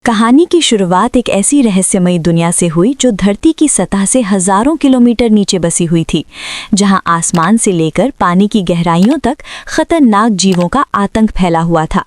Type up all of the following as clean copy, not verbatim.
कहानी की शुरुआत एक ऐसी रहस्यमयी दुनिया से हुई जो धरती की सतह से हजारों किलोमीटर नीचे बसी हुई थी, जहां आसमान से लेकर पानी की गहराइयों तक खतरनाक जीवों का आतंक फैला हुआ था।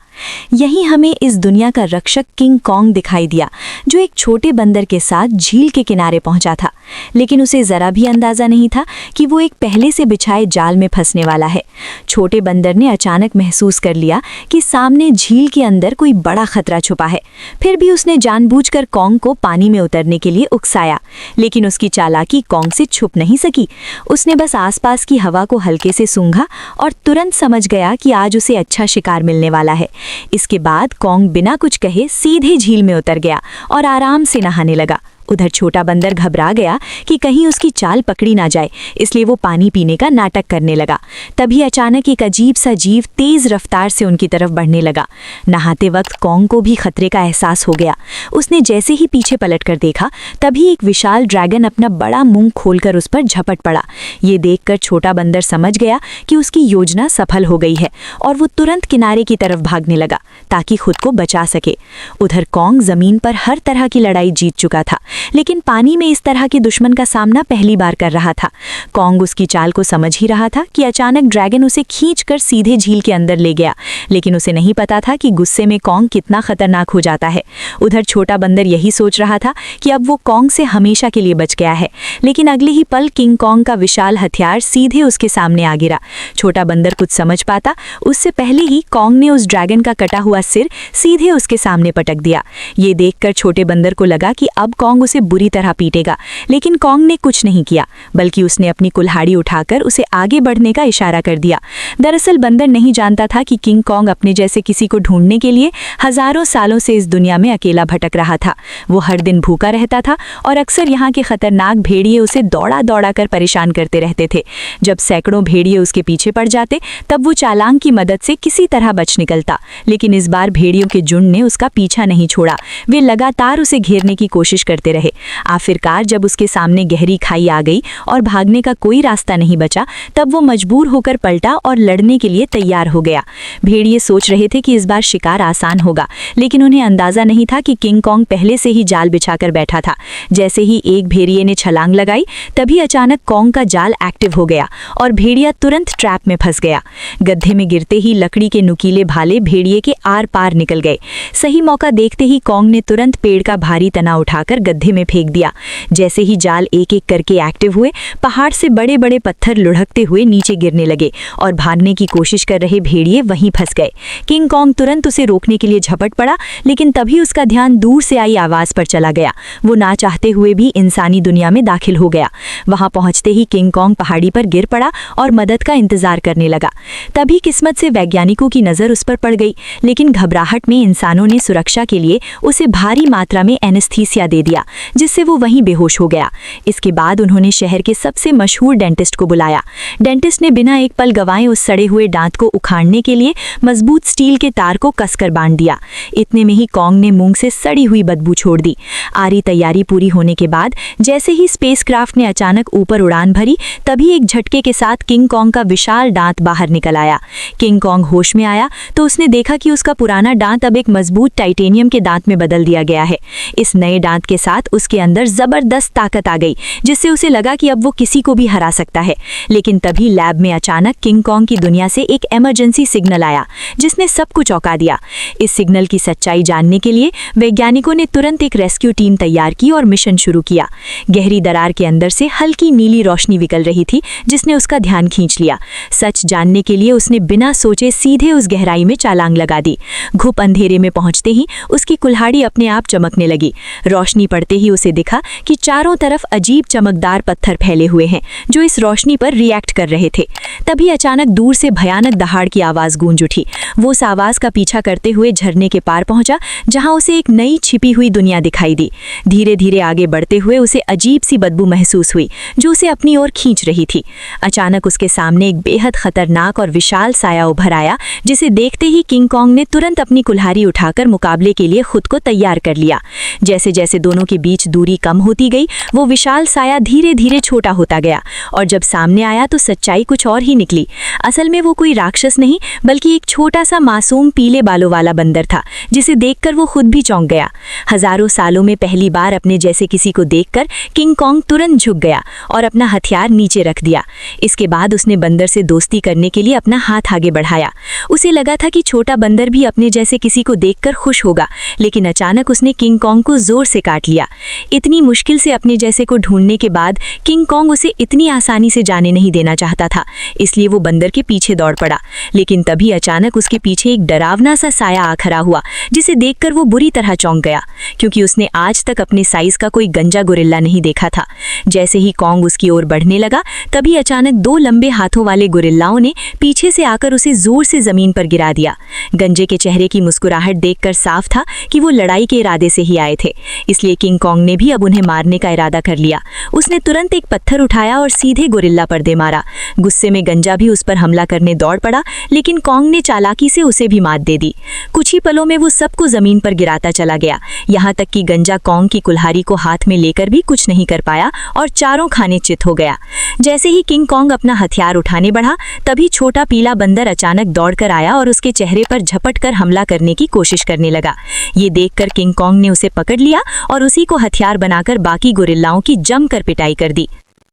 यहीं हमें इस दुनिया का रक्षक किंग कॉन्ग दिखाई दिया, जो एक छोटे बंदर के साथ झील के किनारे पहुंचा था। लेकिन उसे जरा भी अंदाजा नहीं था कि वो एक पहले से बिछाए जाल में फंसने वाला है। छोटे बंदर ने अचानक महसूस कर लिया कि सामने झील के अंदर कोई बड़ा खतरा छुपा है। फिर भी उसने जानबूझकर कॉन्ग को पानी में उतरने के लिए उकसाया, लेकिन उसकी चालाकी कॉन्ग से छुप नहीं सकी। उसने बस आसपास की हवा को हल्के से सूंघा और तुरंत समझ गया कि आज उसे अच्छा शिकार मिलने वाला है। इसके बाद कॉन्ग बिना कुछ कहे सीधे झील में उतर गया और आराम से नहाने लगा। उधर छोटा बंदर घबरा गया कि कहीं उसकी चाल पकड़ी ना जाए, इसलिए वो पानी पीने का नाटक करने लगा। तभी अचानक एक अजीब सा जीव तेज रफ्तार से उनकी तरफ बढ़ने लगा। नहाते वक्त कॉन्ग को भी खतरे का एहसास हो गया। उसने जैसे ही पीछे पलटकर देखा, तभी एक विशाल ड्रैगन अपना बड़ा मुंह खोलकर उस पर झपट पड़ा। ये देखकर छोटा बंदर समझ गया कि उसकी योजना सफल हो गई है और वो तुरंत किनारे की तरफ भागने लगा ताकि खुद को बचा सके। उधर कॉन्ग जमीन पर हर तरह की लड़ाई जीत चुका था, लेकिन पानी में इस तरह के दुश्मन का सामना पहली बार कर रहा था। कॉन्ग उसकी चाल को समझ ही रहा था कि अचानक ड्रैगन उसे खींचकर सीधे झील के अंदर ले गया, लेकिन उसे नहीं पता था कि गुस्से में कॉन्ग कितना खतरनाक हो जाता है। उधर छोटा बंदर यही सोच रहा था कि अब वो कॉन्ग से हमेशा के लिए बच गया है, लेकिन अगले ही पल किंग कॉन्ग का विशाल हथियार सीधे उसके सामने आ गिरा। छोटा बंदर कुछ समझ पाता उससे पहले ही कॉन्ग ने उस ड्रैगन का कटा हुआ सिर सीधे उसके सामने पटक दिया। ये देखकर छोटे बंदर को लगा कि अब कॉन्ग उसे बुरी तरह पीटेगा, लेकिन कॉन्ग ने कुछ नहीं किया, बल्कि उसने अपनी कुल्हाड़ी उठाकर उसे आगे बढ़ने का इशारा कर दिया। दरअसल बंदर नहीं जानता था कि किंग कॉन्ग अपने जैसे किसी को ढूंढने के लिए हजारों सालों से इस दुनिया में अकेला भटक रहा था। वो हर दिन भूखा रहता था और अक्सर यहाँ के खतरनाक भेड़िए उसे दौड़ा दौड़ा कर परेशान करते रहते थे। जब सैकड़ों भेड़िए उसके पीछे पड़ जाते, तब वो चालांग की मदद से किसी तरह बच निकलता। लेकिन इस बार भेड़ियों के झुंड ने उसका पीछा नहीं छोड़ा। वे लगातार उसे घेरने की कोशिश करते रहे। आखिरकार जब उसके सामने गहरी खाई आ गई और भागने का कोई रास्ता नहीं बचा, तब वो मजबूर होकर पलटा और लड़ने के लिए तैयार हो गया। भेड़िए सोच रहे थे कि इस बार शिकार आसान होगा, लेकिन उन्हें अंदाजा नहीं था कि किंग कॉन्ग पहले से ही जाल बिछाकर बैठा था। जैसे ही एक भेड़िए ने छलांग लगाई, तभी अचानक कॉन्ग का जाल एक्टिव हो गया और भेड़िया तुरंत ट्रैप में फंस गया। गड्ढे में गिरते ही लकड़ी के नुकीले भाले भेड़िए के आर पार निकल गए। सही मौका देखते ही कॉन्ग ने तुरंत पेड़ का भारी तना उठाकर गड्ढे में फेंक दिया। जैसे ही जाल एक एक करके एक्टिव हुए, पहाड़ से बड़े बड़े पत्थर लुढ़कते हुए नीचे गिरने लगे और भागने की कोशिश कर रहे भेड़िए वहीं फंस गए। किंग कॉन्ग तुरंत उसे रोकने के लिए झपट पड़ा, लेकिन तभी उसका ध्यान दूर से आई आवाज पर चला गया। वो ना चाहते हुए भी इंसानी दुनिया में दाखिल हो गया। वहां पहुंचते ही किंग कॉन्ग पहाड़ी पर गिर पड़ा और मदद का इंतजार करने लगा। तभी किस्मत से वैज्ञानिकों की नजर उस पर पड़ गई, लेकिन घबराहट में इंसानों ने सुरक्षा के लिए उसे भारी मात्रा में एनेस्थीसिया दे दिया, जिससे वो वहीं बेहोश हो गया। इसके बाद उन्होंने शहर के सबसे मशहूर डेंटिस्ट को बुलाया। डेंटिस्ट ने बिना एक पल गवाए उस सड़े हुए दांत को उखाड़ने के लिए मजबूत स्टील के तार को कसकर बांध दिया। इतने में ही कॉन्ग ने मुंह से सड़ी हुई बदबू छोड़ दी। आरी तैयारी पूरी होने के बाद जैसे ही स्पेसक्राफ्ट ने अचानक ऊपर उड़ान भरी, तभी एक झटके के साथ किंग कॉन्ग का विशाल दांत बाहर निकल आया। किंग कॉन्ग होश में आया तो उसने देखा कि उसका पुराना दांत अब एक मजबूत टाइटेनियम के दांत में बदल दिया गया है। इस नए दांत के साथ उसके अंदर जबरदस्त ताकत आ गई, जिससे उसे लगा कि अब वो किसी को भी हरा सकता है। लेकिन तभी लैब में अचानक किंग कॉन्ग की दुनिया से एक इमरजेंसी सिग्नल आया, जिसने सब कुछ चौंका दिया। इस सिग्नल की सच्चाई जानने के लिए वैज्ञानिकों ने तुरंत एक रेस्क्यू टीम तैयार की और मिशन शुरू किया। गहरी दरार के अंदर से हल्की नीली रोशनी निकल रही थी, जिसने उसका ध्यान खींच लिया। सच जानने के लिए उसने बिना सोचे सीधे उस गहराई में छलांग लगा दी। घुप अंधेरे में पहुंचते ही उसकी कुल्हाड़ी अपने आप चमकने लगी। रोशनी पड़ते ही उसे दिखा कि चारों तरफ अजीब चमकदार पत्थर फैले हुए हैं, जो इस रोशनी पर रिएक्ट कर रहे थे। तभी अचानक दूर से भयानक दहाड़ की आवाज गूंज उठी। वो उस आवाज का पीछा करते हुए झरने के पार पहुंचा, जहां उसे एक नई छिपी हुई दुनिया दिखाई दी। धीरे धीरे आगे बढ़ते हुए उसे अजीब सी बदबू महसूस हुई, जो उसे अपनी ओर खींच रही थी। अचानक उसके सामने एक बेहद खतरनाक और विशाल साया उभर आया, जिसे देखते ही किंग कॉन्ग ने तुरंत अपनी कुल्हाड़ी उठाकर मुकाबले के लिए खुद को तैयार कर लिया। जैसे जैसे दोनों के बीच दूरी कम होती गई, वो विशाल साया धीरे धीरे छोटा होता गया और जब सामने आया तो सच्चाई कुछ और ही निकली। असल में वो कोई राक्षस नहीं बल्कि एक छोटा सा मासूम पीले बालों वाला बंदर था, जिसे देखकर वो खुद भी चौंक गया। हजारों सालों में पहली बार अपने जैसे किसी को देखकर किंग कॉन्ग तुरंत झुक गया और अपना हथियार नीचे रख दिया। इसके बाद उसने बंदर से दोस्ती करने के लिए अपना हाथ आगे बढ़ाया। उसे लगा था कि छोटा बंदर भी अपने जैसे किसी को देखकर खुश होगा, लेकिन अचानक उसने किंग कॉन्ग को जोर से काट लिया। इतनी मुश्किल से अपने जैसे को ढूंढने के बाद किंग कॉन्ग उसे इतनी आसानी से जाने नहीं देना चाहता था, इसलिए वो बंदर के पीछे दौड़ पड़ा। लेकिन तभी अचानक उसके पीछे एक डरावना सा साया आ खड़ा हुआ, जिसे देखकर वो बुरी तरह चौंक गया, क्योंकि उसने आज तक अपने साइज का कोई गंजा गोरिल्ला नहीं देखा था। जैसे ही कॉन्ग उसकी ओर बढ़ने लगा, तभी अचानक दो लंबे हाथों वाले गोरिल्लाओं ने पीछे से आकर उसे जोर से जमीन पर गिरा दिया। गंजे के चेहरे की मुस्कुराहट देखकर साफ था कि वो लड़ाई के इरादे से ही आए थे, इसलिए किंग कॉन्ग ने भी अब उन्हें मारने का इरादा कर लिया। उसने तुरंत एक पत्थर उठाया और सीधे गोरिल्ला पर दे मारा। गुस्से में गंजा भी उस पर हमला करने दौड़ पड़ा, लेकिन कॉन्ग ने चालाकी से उसे भी मात दे दी। कुछ ही पलों में वो सबको जमीन पर गिराता चला गया, यहाँ तक कि गंजा कॉन्ग की कुल्हाड़ी को हाथ में लेकर भी कुछ नहीं कर पाया और चारों खाने चित हो गया। जैसे ही किंग कॉन्ग अपना हथियार उठाने बढ़ा, तभी छोटा पीला बंदर अचानक दौड़कर आया और उसके चेहरे पर झपट कर हमला करने की कोशिश करने लगा। ये देखकर किंग कॉन्ग ने उसे पकड़ लिया और उसी को हथियार बनाकर बाकी गोरिल्लाओं की जमकर पिटाई कर दी।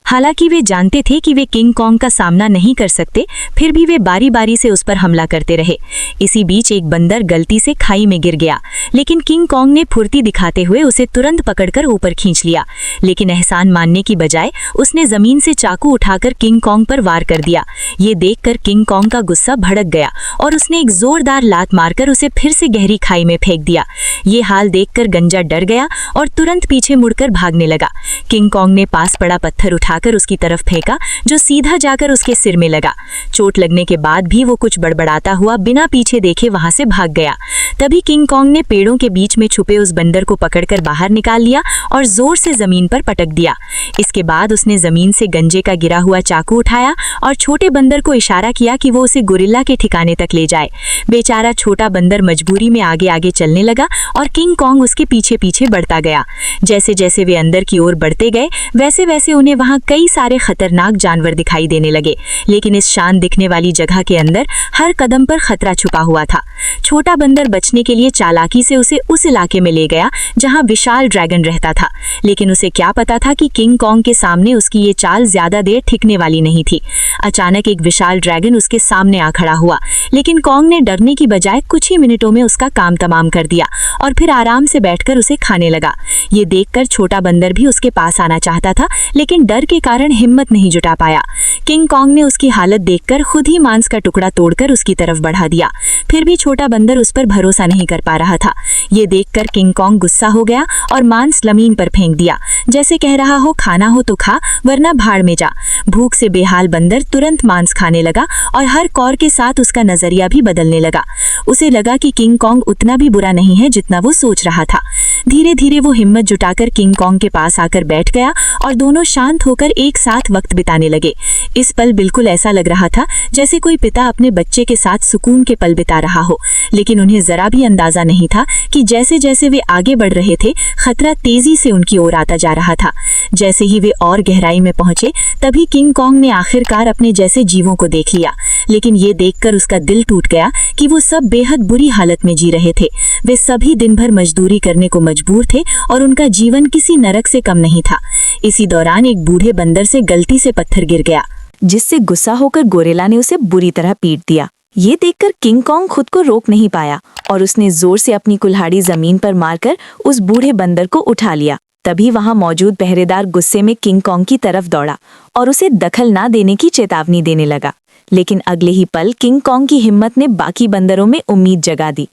हालांकि वे जानते थे कि वे किंग कॉन्ग का सामना नहीं कर सकते, फिर भी वे बारी बारी से उस पर हमला करते रहे। इसी बीच एक बंदर गलती से खाई में गिर गया, लेकिन किंग कॉन्ग ने फुर्ती दिखाते हुए उसे तुरंत पकड़कर ऊपर खींच लिया। लेकिन एहसान मानने की बजाय उसने जमीन से चाकू उठाकर किंग कॉन्ग पर वार कर दिया। ये देखकर किंग कॉन्ग का गुस्सा भड़क गया और उसने एक जोरदार लात मारकर उसे फिर से गहरी खाई में फेंक दिया। ये हाल देखकर गंजा डर गया और तुरंत पीछे मुड़कर भागने लगा। किंग कॉन्ग ने पास पड़ा पत्थर उठाकर उसकी तरफ फेंका, जो सीधा जाकर उसके सिर में लगा। चोट लगने के बाद भी वो कुछ बड़बड़ाता हुआ बिना पीछे देखे वहां से भाग गया। तभी किंग कॉन्ग ने पेड़ों के बीच में छुपे उस बंदर को पकड़कर बाहर निकाल लिया और जोर से जमीन पर पटक दिया। इसके बाद उसने जमीन से गंजे का गिरा हुआ चाकू उठाया और छोटे बंदर को इशारा किया कि वो उसे गोरिल्ला के ठिकाने तक ले जाए। बेचारा छोटा बंदर मजबूरी में आगे आगे चलने लगा और किंग कॉन्ग उसके पीछे पीछे बढ़ता गया। जैसे जैसे वे अंदर की ओर बढ़ते गए, वैसे वैसे उन्हें वहां कई सारे खतरनाक जानवर दिखाई देने लगे, लेकिन इस शान दिखने वाली जगह के अंदर हर कदम पर खतरा छुपा हुआ था। छोटा बंदर बचने के लिए चालाकी से उसे उस इलाके में ले गया जहां विशाल ड्रैगन रहता था, लेकिन उसे क्या पता था कि किंग कॉन्ग के सामने उसकी ये चाल ज्यादा देर टिकने वाली नहीं थी। अचानक एक विशाल ड्रैगन उसके सामने आ खड़ा हुआ, लेकिन कॉन्ग ने डरने की बजाय कुछ ही मिनटों में उसका काम तमाम कर दिया और फिर आराम से बैठकर उसे खाने लगा। ये देखकर छोटा बंदर भी उसके पास आना चाहता था, लेकिन डर के कारण हिम्मत नहीं जुटा पाया। किंग कॉन्ग ने उसकी हालत देखकर खुद ही मांस का टुकड़ा तोड़कर उसकी तरफ बढ़ा दिया। फिर भी छोटा बंदर उस पर भरोसा नहीं कर पा रहा था। ये देखकर किंग कॉन्ग गुस्सा हो गया और मांस जमीन पर फेंक दिया, जैसे कह रहा हो खाना हो तो खा, वरना भाड़ में जा। भूख से बेहाल बंदर तुरंत मांस खाने लगा और हर कौर के साथ उसका नजरिया भी बदलने लगा। उसे लगा कि किंग कॉन्ग उतना भी बुरा नहीं है जितना वो सोच रहा था। धीरे धीरे वो हिम्मत जुटाकर किंग कॉन्ग के पास आकर बैठ गया और दोनों शांत होकर एक साथ वक्त बिताने लगे। इस पल बिल्कुल ऐसा लग रहा था जैसे कोई पिता अपने बच्चे के साथ सुकून के पल बिता रहा हो, लेकिन उन्हें जरा भी अंदाजा नहीं था कि जैसे जैसे वे आगे बढ़ रहे थे, खतरा तेजी से उनकी ओर आता जा रहा था। जैसे ही वे और गहराई में पहुंचे, तभी किंग कॉन्ग ने आखिरकार अपने जैसे जीवों को देख लिया, लेकिन ये देखकर उसका दिल टूट गया कि वो सब बेहद बुरी हालत में जी रहे थे। वे सभी दिन भर मजदूरी करने को मजबूर थे और उनका जीवन किसी नरक से कम नहीं था। इसी दौरान एक बूढ़े बंदर से गलती से पत्थर गिर गया, जिससे गुस्सा होकर गोरिल्ला ने उसे बुरी तरह पीट दिया। ये देखकर किंग कॉन्ग खुद को रोक नहीं पाया और उसने जोर से अपनी कुल्हाड़ी जमीन पर मारकर उस बूढ़े बंदर को उठा लिया। तभी वहां मौजूद पहरेदार गुस्से में किंग कॉन्ग की तरफ दौड़ा और उसे दखल ना देने की चेतावनी देने लगा। लेकिन अगले ही पल किंग कॉन्ग की हिम्मत ने बाकी बंदरों में उम्मीद जगा दी।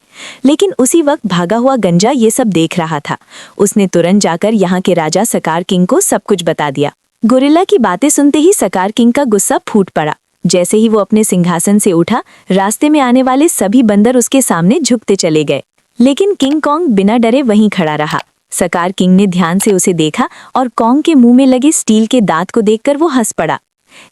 लेकिन उसी वक्त भागा हुआ गंजा ये सब देख रहा था। उसने तुरंत जाकर यहाँ के राजा सकार किंग को सब कुछ बता दिया। गोरिल्ला की बातें सुनते ही सकार किंग का गुस्सा फूट पड़ा। जैसे ही वो अपने सिंहासन से उठा, रास्ते में आने वाले सभी बंदर उसके सामने झुकते चले गए, लेकिन किंग कॉन्ग बिना डरे वहीं खड़ा रहा। सकार किंग ने ध्यान से उसे देखा और कॉन्ग के मुंह में लगे स्टील के दांत को देखकर वो हंस पड़ा।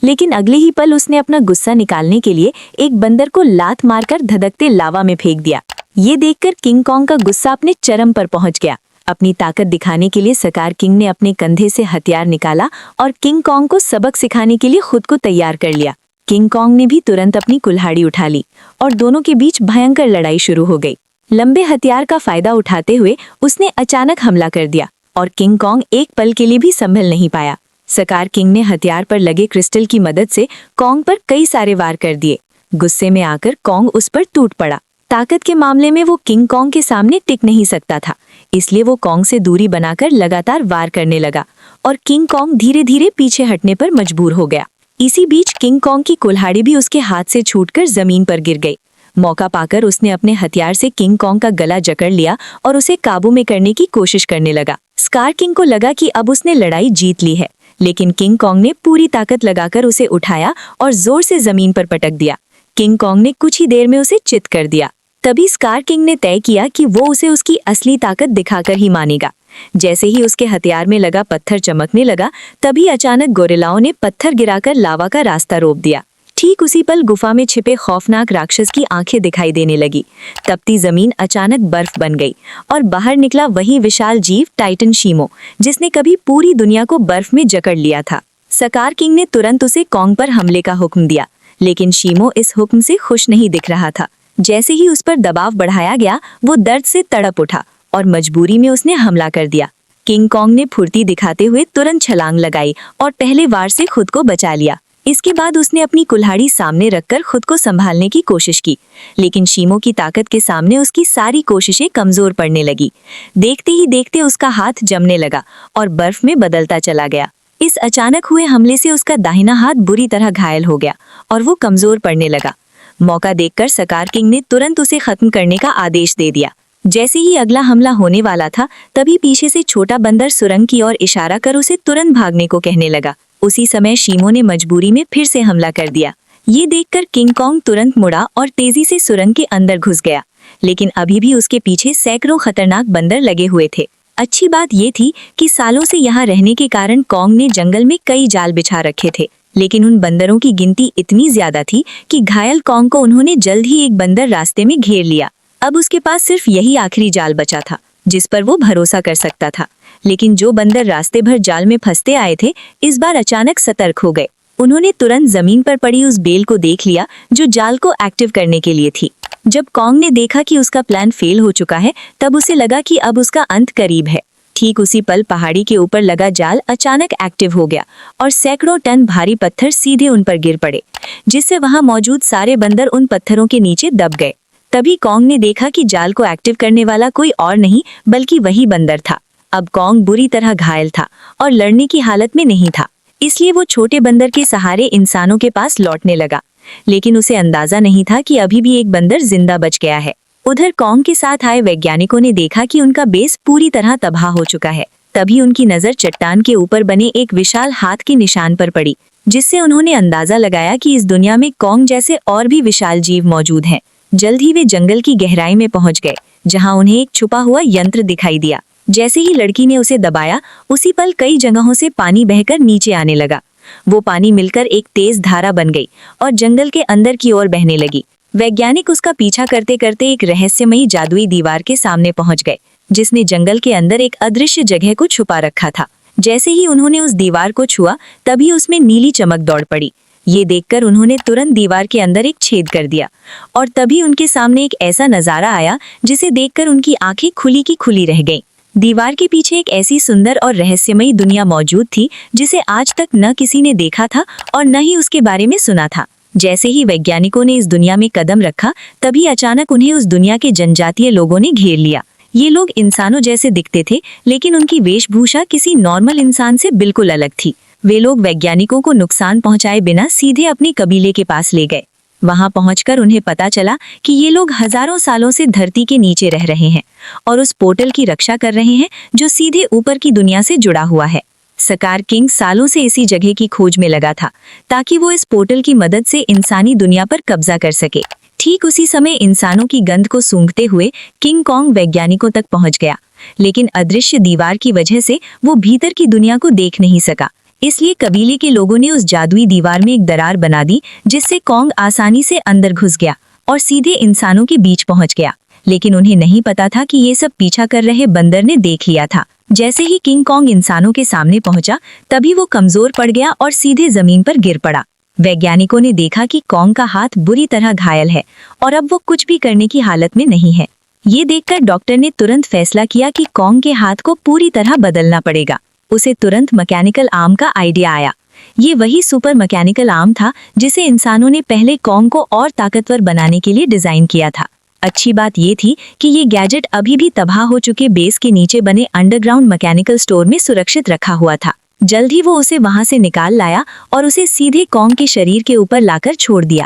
लेकिन अगले ही पल उसने अपना गुस्सा निकालने के लिए एक बंदर को लात मारकर धधकते लावा में फेंक दिया। ये देखकर किंग कॉन्ग का गुस्सा अपने चरम पर पहुंच गया। अपनी ताकत दिखाने के लिए सकार किंग ने अपने कंधे से हथियार निकाला और किंग कॉन्ग को सबक सिखाने के लिए खुद को तैयार कर लिया। किंग कॉन्ग ने भी तुरंत अपनी कुल्हाड़ी उठा ली और दोनों के बीच भयंकर लड़ाई शुरू हो गई। लंबे हथियार का फायदा उठाते हुए उसने अचानक हमला कर दिया और किंग कॉन्ग एक पल के लिए भी संभल नहीं पाया। सकार किंग ने हथियार पर लगे क्रिस्टल की मदद से कॉन्ग पर कई सारे वार कर दिए। गुस्से में आकर कॉन्ग उस पर टूट पड़ा। ताकत के मामले में वो किंग कॉन्ग के सामने टिक नहीं सकता था, इसलिए वो कॉन्ग से दूरी बनाकर लगातार वार करने लगा और किंग कॉन्ग धीरे धीरे पीछे हटने पर मजबूर हो गया। इसी बीच किंग कॉन्ग की कुल्हाड़ी भी उसके हाथ से छूटकर जमीन पर गिर गई। मौका पाकर उसने अपने हथियार से किंग कॉन्ग का गला जकड़ लिया और उसे काबू में करने की कोशिश करने लगा। स्कार किंग को लगा कि अब उसने लड़ाई जीत ली है, लेकिन किंग कॉन्ग ने पूरी ताकत लगाकर उसे उठाया और जोर से जमीन पर पटक दिया। किंग कॉन्ग ने कुछ ही देर में उसे चित कर दिया। तभी स्कार किंग ने तय किया कि वो उसे उसकी असली ताकत दिखाकर ही मानेगा। जैसे ही उसके हथियार में लगा पत्थर चमकने लगा, तभी अचानक गोरिल्लाओं ने पत्थर गिराकर लावा का रास्ता रोक दिया। ठीक उसी पल गुफा में छिपे खौफनाक राक्षस की आंखें दिखाई देने लगी। तपती जमीन अचानक बर्फ बन गई और बाहर निकला वही विशाल जीव टाइटन शीमो, जिसने कभी पूरी दुनिया को बर्फ में जकड़ लिया था। सकार किंग ने तुरंत उसे कॉन्ग पर हमले का हुक्म दिया, लेकिन शीमो इस हुक्म से खुश नहीं दिख रहा था। जैसे ही उस पर दबाव बढ़ाया गया, वो दर्द से तड़प उठा और मजबूरी में उसने हमला कर दिया। किंग कॉन्ग ने फुर्ती दिखाते हुए तुरंत छलांग लगाई और पहले वार से खुद को बचा लिया। इसके बाद उसने अपनी कुल्हाड़ी सामने रखकर खुद को संभालने की कोशिश की, लेकिन शीमो की ताकत के सामने उसकी सारी कोशिशें कमजोर पड़ने लगी। देखते ही देखते उसका हाथ जमने लगा और बर्फ में बदलता चला गया। इस अचानक हुए हमले से उसका दाहिना हाथ बुरी तरह घायल हो गया और वो कमजोर पड़ने लगा। मौका देखकर सकार किंग ने तुरंत उसे खत्म करने का आदेश दे दिया। जैसे ही अगला हमला होने वाला था, तभी पीछे से छोटा बंदर सुरंग की ओर इशारा कर उसे तुरंत भागने को कहने लगा। उसी समय शीमो ने मजबूरी में फिर से हमला कर दिया। ये देखकर किंग कॉन्ग तुरंत मुड़ा और तेजी से सुरंग के अंदर घुस गया, लेकिन अभी भी उसके पीछे सैकड़ों खतरनाक बंदर लगे हुए थे। अच्छी बात ये थी कि सालों से यहाँ रहने के कारण कॉन्ग ने जंगल में कई जाल बिछा रखे थे, लेकिन उन बंदरों की गिनती इतनी ज्यादा थी कि घायल कॉन्ग को उन्होंने जल्द ही एक बंदर रास्ते में घेर लिया। अब उसके पास सिर्फ यही आखिरी जाल बचा था जिस पर वो भरोसा कर सकता था। लेकिन जो बंदर रास्ते भर जाल में फंसते आए थे, इस बार अचानक सतर्क हो गए। उन्होंने तुरंत जमीन पर पड़ी उस बेल को देख लिया जो जाल को एक्टिव करने के लिए थी। जब कॉन्ग ने देखा कि उसका प्लान फेल हो चुका है, तब उसे लगा कि अब उसका अंत करीब है। ठीक उसी पल पहाड़ी के ऊपर लगा जाल अचानक एक्टिव हो गया और सैकड़ों टन भारी पत्थर सीधे उन पर गिर पड़े, जिससे वहां मौजूद सारे बंदर उन पत्थरों के नीचे दब गए। तभी कॉन्ग ने देखा कि जाल को एक्टिव करने वाला कोई और नहीं बल्कि वही बंदर था। अब कॉन्ग बुरी तरह घायल था और लड़ने की हालत में नहीं था, इसलिए वो छोटे बंदर के सहारे इंसानों के पास लौटने लगा। लेकिन उसे अंदाजा नहीं था कि अभी भी एक बंदर जिंदा बच गया है। उधर कॉन्ग के साथ आए वैज्ञानिकों ने देखा कि उनका बेस पूरी तरह तबाह हो चुका है। तभी उनकी नजर चट्टान के ऊपर बने एक विशाल हाथ के निशान पर पड़ी, जिससे उन्होंने अंदाजा लगाया कि इस दुनिया में कॉन्ग जैसे और भी विशाल जीव मौजूद हैं। जल्द ही वे जंगल की गहराई में पहुंच गए, जहां उन्हें एक छुपा हुआ यंत्र दिखाई दिया। जैसे ही लड़की ने उसे दबाया, उसी पल कई जगहों से पानी बहकर नीचे आने लगा। वो पानी मिलकर एक तेज धारा बन गई और जंगल के अंदर की ओर बहने लगी। वैज्ञानिक उसका पीछा करते करते एक रहस्यमयी जादुई दीवार के सामने पहुंच गए, जिसने जंगल के अंदर एक अदृश्य जगह को छुपा रखा था। जैसे ही उन्होंने उस दीवार को छुआ, तभी उसमें नीली चमक दौड़ पड़ी। ये देखकर उन्होंने तुरंत दीवार के अंदर एक छेद कर दिया और तभी उनके सामने एक ऐसा नजारा आया जिसे देखकर उनकी आंखें खुली की खुली रह गईं। दीवार के पीछे एक ऐसी सुंदर और रहस्यमयी दुनिया मौजूद थी जिसे आज तक न किसी ने देखा था और न ही उसके बारे में सुना था। जैसे ही वैज्ञानिकों ने इस दुनिया में कदम रखा, तभी अचानक उन्हें उस दुनिया के जनजातीय लोगों ने घेर लिया। ये लोग इंसानों जैसे दिखते थे, लेकिन उनकी वेशभूषा किसी नॉर्मल इंसान से बिल्कुल अलग थी। वे लोग वैज्ञानिकों को नुकसान पहुंचाए बिना सीधे अपने कबीले के पास ले गए। वहां पहुंचकर उन्हें पता चला कि ये लोग हजारों सालों से धरती के नीचे रह रहे हैं और उस पोर्टल की रक्षा कर रहे हैं जो सीधे ऊपर की दुनिया से जुड़ा हुआ है। सकार किंग सालों से इसी जगह की खोज में लगा था ताकि वो इस पोर्टल की मदद से इंसानी दुनिया पर कब्जा कर सके। ठीक उसी समय इंसानों की गंध को सूंघते हुए किंग कॉन्ग वैज्ञानिकों तक पहुंच गया, लेकिन अदृश्य दीवार की वजह से वो भीतर की दुनिया को देख नहीं सका। इसलिए कबीले के लोगों ने उस जादुई दीवार में एक दरार बना दी, जिससे कॉन्ग आसानी से अंदर घुस गया और सीधे इंसानों के बीच पहुंच गया। लेकिन उन्हें नहीं पता था कि ये सब पीछा कर रहे बंदर ने देख लिया था। जैसे ही किंग कॉन्ग इंसानों के सामने पहुंचा, तभी वो कमजोर पड़ गया और सीधे जमीन पर गिर पड़ा। वैज्ञानिकों ने देखा कि कॉन्ग का हाथ बुरी तरह घायल है और अब वो कुछ भी करने की हालत में नहीं है। ये देखकर डॉक्टर ने तुरंत फैसला किया कि कॉन्ग के हाथ को पूरी तरह बदलना पड़ेगा। उसे तुरंत मैकेनिकल आर्म का आइडिया आया। ये वही सुपर मैकेनिकल आर्म था जिसे इंसानों ने पहले कॉन्ग को और ताकतवर बनाने के लिए डिजाइन किया था। अच्छी बात ये थी कि ये गैजेट अभी भी तबाह हो चुके बेस के नीचे बने अंडरग्राउंड मैकेनिकल स्टोर में सुरक्षित रखा हुआ था। जल्द ही वो उसे वहां से निकाल लाया और उसे सीधे कॉन्ग के शरीर के ऊपर लाकर छोड़ दिया,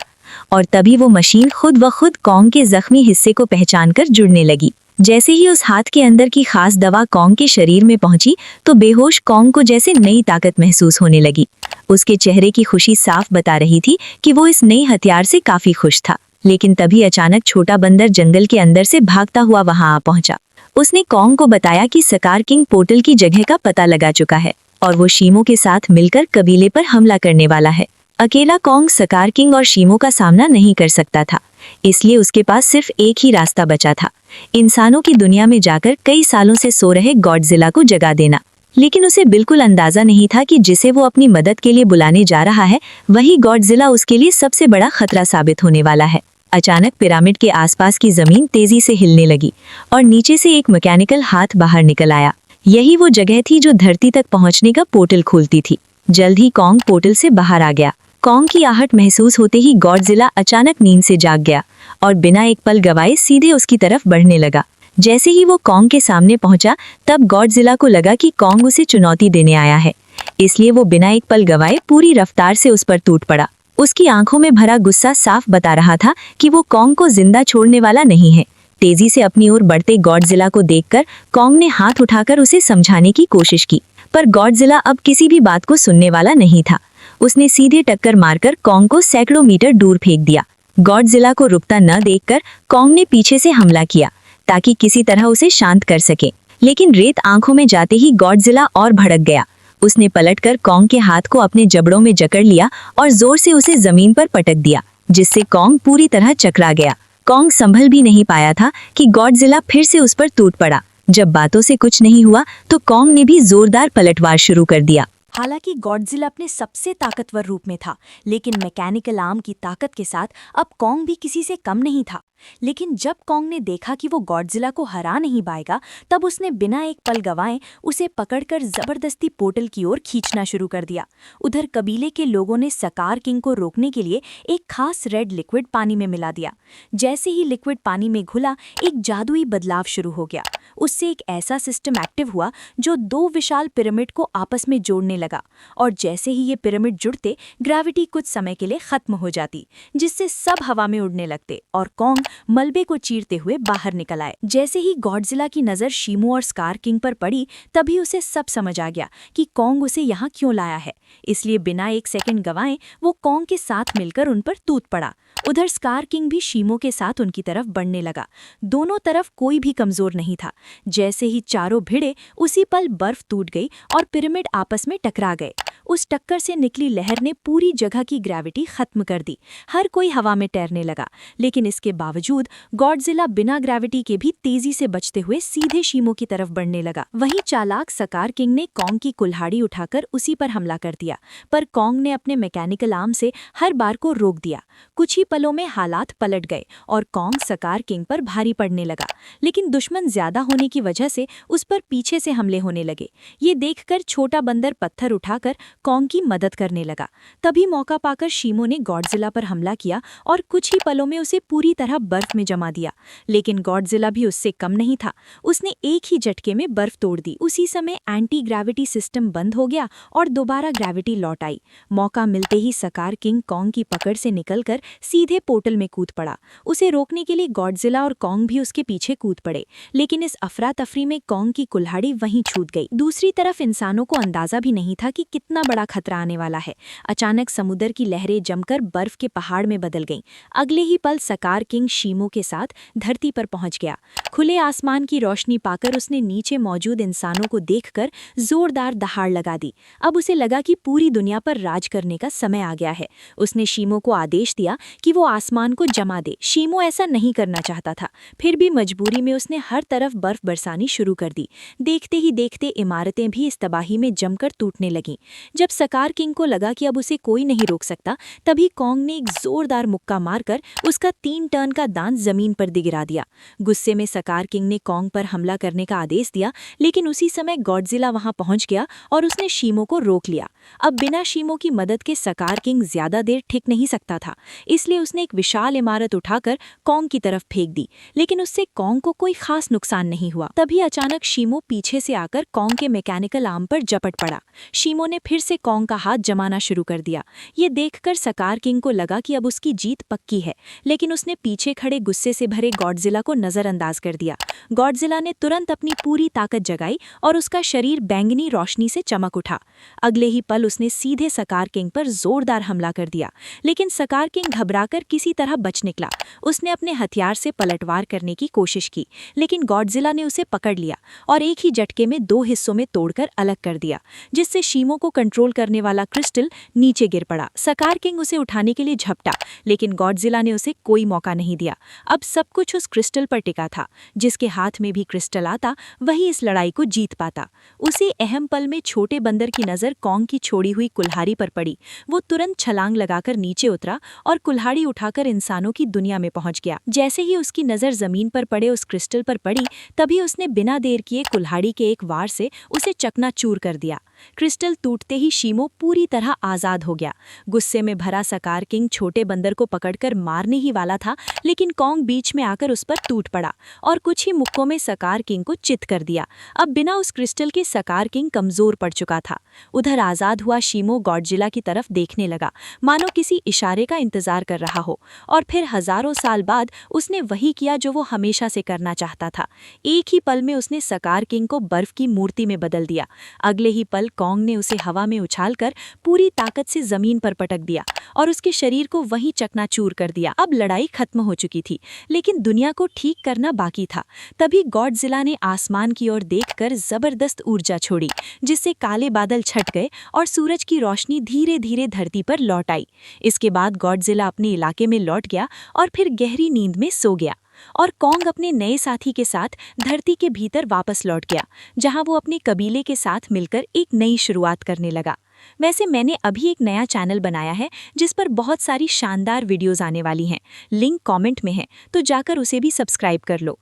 और तभी वो मशीन खुद ब खुद कॉन्ग के जख्मी हिस्से को पहचानकर जुड़ने लगी। जैसे ही उस हाथ के अंदर की खास दवा कॉन्ग के शरीर में पहुंची तो बेहोश कॉन्ग को जैसे नई ताकत महसूस होने लगी। उसके चेहरे की खुशी साफ बता रही थी कि वो इस नई हथियार से काफी खुश था। लेकिन तभी अचानक छोटा बंदर जंगल के अंदर से भागता हुआ वहां आ पहुंचा। उसने कॉन्ग को बताया कि सकार किंग पोर्टल की जगह का पता लगा चुका है और वो शीमो के साथ मिलकर कबीले पर हमला करने वाला है। अकेला कॉन्ग सकार किंग और शीमो का सामना नहीं कर सकता था, इसलिए उसके पास सिर्फ एक ही रास्ता बचा था, इंसानों की दुनिया में जाकर कई सालों से सो रहे गॉडजिला को जगा देना। लेकिन उसे बिल्कुल अंदाजा नहीं था कि जिसे वो अपनी मदद के लिए बुलाने जा रहा है वही गॉडजिला उसके लिए सबसे बड़ा खतरा साबित होने वाला है। अचानक पिरामिड के आसपास की जमीन तेजी से हिलने लगी और नीचे से एक मैकेनिकल हाथ बाहर निकल आया। यही वो जगह थी जो धरती तक पहुंचने का पोर्टल खोलती थी। जल्द ही कॉन्ग पोर्टल से बाहर आ गया। कॉन्ग की आहट महसूस होते ही गॉडजिला अचानक नींद से जाग गया और बिना एक पल गवाए सीधे उसकी तरफ बढ़ने लगा। जैसे ही वो कॉन्ग के सामने पहुंचा तब गॉडजिला को लगा कि कॉन्ग उसे चुनौती देने आया है, इसलिए वो बिना एक पल गवाए पूरी रफ्तार से उस पर टूट पड़ा। उसकी आंखों में भरा गुस्सा साफ बता रहा था कि वो कॉन्ग को जिंदा छोड़ने वाला नहीं है। तेजी से अपनी ओर बढ़ते गॉडजिला को देखकर कॉन्ग ने हाथ उठाकर उसे समझाने की कोशिश की, पर गॉडजिला अब किसी भी बात को सुनने वाला नहीं था। उसने सीधे टक्कर मारकर कॉन्ग को सैकड़ों मीटर दूर फेंक दिया। गॉडजिला को रुकता न देखकर कॉन्ग ने पीछे से हमला किया ताकि किसी तरह उसे शांत कर सके, लेकिन रेत आंखों में जाते ही गॉडजिला और भड़क गया। उसने पलटकर कॉन्ग के हाथ को अपने जबड़ों में जकड़ लिया और जोर से उसे जमीन पर पटक दिया, जिससे कॉन्ग पूरी तरह चकरा गया। कॉन्ग संभल भी नहीं पाया था कि गॉडजिला फिर से उस पर टूट पड़ा। जब बातों से कुछ नहीं हुआ तो कॉन्ग ने भी जोरदार पलटवार शुरू कर दिया। हालांकि गॉडजिला अपने सबसे ताकतवर रूप में था, लेकिन मैकेनिकल आर्म की ताकत के साथ अब कॉन्ग भी किसी से कम नहीं था। लेकिन जब कॉन्ग ने देखा कि वो गॉडजिला को हरा नहीं पाएगा, तब उसने बिना एक पल गंवाए उसे पकड़कर जबरदस्ती पोर्टल की ओर खींचना शुरू कर दिया। उधर कबीले के लोगों ने सकार किंग को रोकने के लिए एक खास रेड लिक्विड पानी में मिला दिया। जैसे ही लिक्विड पानी में घुला, एक जादुई बदलाव शुरू हो गया। उससे एक ऐसा सिस्टम एक्टिव हुआ जो दो विशाल पिरामिड को आपस में जोड़ने लगा, और जैसे ही ये पिरामिड जुड़ते ग्रेविटी कुछ समय के लिए खत्म हो जाती, जिससे सब हवा में उड़ने लगते और कॉन्ग मलबे को चीरते हुए बाहर निकल आए। जैसे ही गॉडजिला की नजर शीमो और स्कार किंग पर पड़ी, तभी उसे सब समझ आ गया कि कॉन्ग उसे यहाँ क्यों लाया है। इसलिए बिना एक सेकंड गंवाए वो कॉन्ग के साथ मिलकर उन पर टूट पड़ा। उधर स्कार किंग भी शीमो के साथ उनकी तरफ बढ़ने लगा। दोनों तरफ कोई भी कमजोर नहीं था। जैसे ही चारों भिड़े, उसी पल बर्फ टूट गई और पिरामिड आपस में टकरा गए। उस टक्कर से निकली लहर ने पूरी जगह की ग्रेविटी खत्म कर दी। हर कोई हवा में तैरने लगा, लेकिन इसके बावजूद गॉडजिला बिना ग्रेविटी के भी तेजी से बचते हुए सीधे शीमो की तरफ बढ़ने लगा। वहीं चालाक सकार किंग ने कॉन्ग की कुल्हाड़ी उठाकर उसी पर हमला कर दिया, पर कॉन्ग ने अपने मैकेनिकल आर्म से हर बार को रोक दिया। कुछ ही पलों में हालात पलट गए और कॉन्ग सकार किंग पर भारी पड़ने लगा, लेकिन दुश्मन ज्यादा होने की वजह से उस पर पीछे से हमले होने लगे। ये देखकर छोटा बंदर पत्थर उठाकर कॉन्ग की मदद करने लगा। तभी मौका पाकर शीमो ने गॉडजिला पर हमला किया और कुछ ही पलों में उसे पूरी तरह बर्फ में जमा दिया। लेकिन गॉडजिला भी उससे कम नहीं था। उसने एक ही झटके में बर्फ तोड़ दी। उसी समय एंटी ग्रेविटी सिस्टम बंद हो गया और दोबारा ग्रेविटी लौट आई। मौका मिलते ही सकार किंग कॉन्ग की पकड़ से निकलकर सीधे पोर्टल में कूद पड़ा। उसे रोकने के लिए गॉडजिला और कॉन्ग भी उसके पीछे कूद पड़े, लेकिन इस अफरा तफरी में कॉन्ग की कुल्हाड़ी वहीं छूट गई। दूसरी तरफ इंसानों को अंदाजा भी नहीं था कि कितना बड़ा खतरा आने वाला है। अचानक समुद्र की लहरें जमकर बर्फ के पहाड़ में बदल गईं। अगले ही पल सकार किंग शीमो के साथ धरती पर पहुंच गया। खुले आसमान की रोशनी पाकर उसने नीचे मौजूद इंसानों को देखकर जोरदार दहाड़ लगा दी। अब उसे लगा कि पूरी दुनिया पर राज करने का समय आ गया है। उसने शीमो को आदेश दिया कि कि वो आसमान को जमा दे। शीमो ऐसा नहीं करना चाहता था, फिर भी मजबूरी में उसने हर तरफ बर्फ बरसानी शुरू कर दी। देखते ही देखते इमारतें भी इस तबाही में जमकर टूटने लगीं। जब सकार किंग को लगा कि अब उसे कोई नहीं रोक सकता, तभी कॉन्ग ने एक जोरदार मुक्का मारकर उसका 3 टन का दांत जमीन पर गिरा दिया। गुस्से में सकार किंग ने कॉन्ग पर हमला करने का आदेश दिया, लेकिन उसी समय गॉडजिला वहां पहुंच गया और उसने शीमो को रोक लिया। अब बिना शीमो की मदद के सकार किंग ज्यादा देर टिक नहीं सकता था, इसलिए उसने एक विशाल इमारत उठाकर कॉन्ग की तरफ फेंक दी, लेकिन उससे कॉन्ग को कोई खास नुकसान नहीं हुआ। तभी अचानक शीमो पीछे से आकर कॉन्ग के मैकेनिकल आर्म पर झपट पड़ा। शीमो ने फिर से कॉन्ग का हाथ जमाना शुरू कर दिया। ये देखकर सकार किंग को लगा कि अब उसकी जीत पक्की है, लेकिन उसने पीछे खड़े गुस्से से भरे गॉडजिला को नजरअंदाज कर दिया। गॉडजिला ने तुरंत अपनी पूरी ताकत जगाई और उसका शरीर बैंगनी रोशनी से चमक उठा। अगले ही पल उसने सीधे सकार किंग पर जोरदार हमला कर दिया, लेकिन सकार किंग घबराकर किसी तरह बच निकला। उसने अपने हथियार से पलटवार करने की कोशिश की, लेकिन गॉडजिला ने उसे पकड़ लिया और एक ही झटके में 2 हिस्सों में तोड़कर अलग कर दिया, जिससे शीमो को कंट्रोल करने वाला क्रिस्टल नीचे गिर पड़ा। सकार किंग उसे उठाने के लिए झपटा, लेकिन गॉडजिला ने उसे कोई मौका नहीं दिया। अब सब कुछ उस क्रिस्टल पर टिका था। जिसके हाथ में भी क्रिस्टल आता, वही इस लड़ाई को जीत पाता। उसी अहम पल में छोटे बंदर की नजर कॉन्ग की छोड़ी हुई कुल्हाड़ी पर पड़ी। वो तुरंत छलांग लगाकर नीचे उतरा और कुल्हाड़ी उठाकर इंसानों की दुनिया में पहुंच गया। जैसे ही उसकी नजर जमीन पर पड़े उस क्रिस्टल पर पड़ी, तभी उसने बिना देर किए कुल्हाड़ी के एक वार से उसे चकनाचूर कर दिया। क्रिस्टल टूटते ही शीमो पूरी तरह आजाद हो गया। गुस्से में भरा सकार किंग छोटे बंदर को पकड़कर मारने ही वाला था, लेकिन कॉन्ग बीच में आकर उस पर टूट पड़ा और कुछ ही मुक्कों में सकार किंग को चित कर दिया। अब बिना उस क्रिस्टल के सकार किंग कमजोर पड़ चुका था। उधर आजाद हुआ शीमो गॉडजिला की तरफ देखने लगा, मानो किसी इशारे का इंतजार कर रहा हो, और फिर हजारों साल बाद उसने वही किया जो वो हमेशा से करना चाहता था। एक ही पल में उसने सकार किंग को बर्फ की मूर्ति में बदल दिया। अगले ही पल कॉन्ग ने उसे हवा में उछालकर पूरी ताकत से जमीन पर पटक दिया और उसके शरीर को वहीं चकनाचूर कर दिया। अब लड़ाई खत्म हो चुकी थी, लेकिन दुनिया को ठीक करना बाकी था। तभी गॉडजिला ने आसमान की ओर देखकर जबरदस्त ऊर्जा छोड़ी, जिससे काले बादल छट गए और सूरज की रोशनी धीरे धीरे धरती पर लौट आई। इसके बाद गॉडजिला अपने इलाके में लौट गया और फिर गहरी नींद में सो गया, और कॉन्ग अपने नए साथी के साथ धरती के भीतर वापस लौट गया, जहां वो अपने कबीले के साथ मिलकर एक नई शुरुआत करने लगा। वैसे मैंने अभी एक नया चैनल बनाया है जिस पर बहुत सारी शानदार वीडियोस आने वाली हैं। लिंक कमेंट में है, तो जाकर उसे भी सब्सक्राइब कर लो।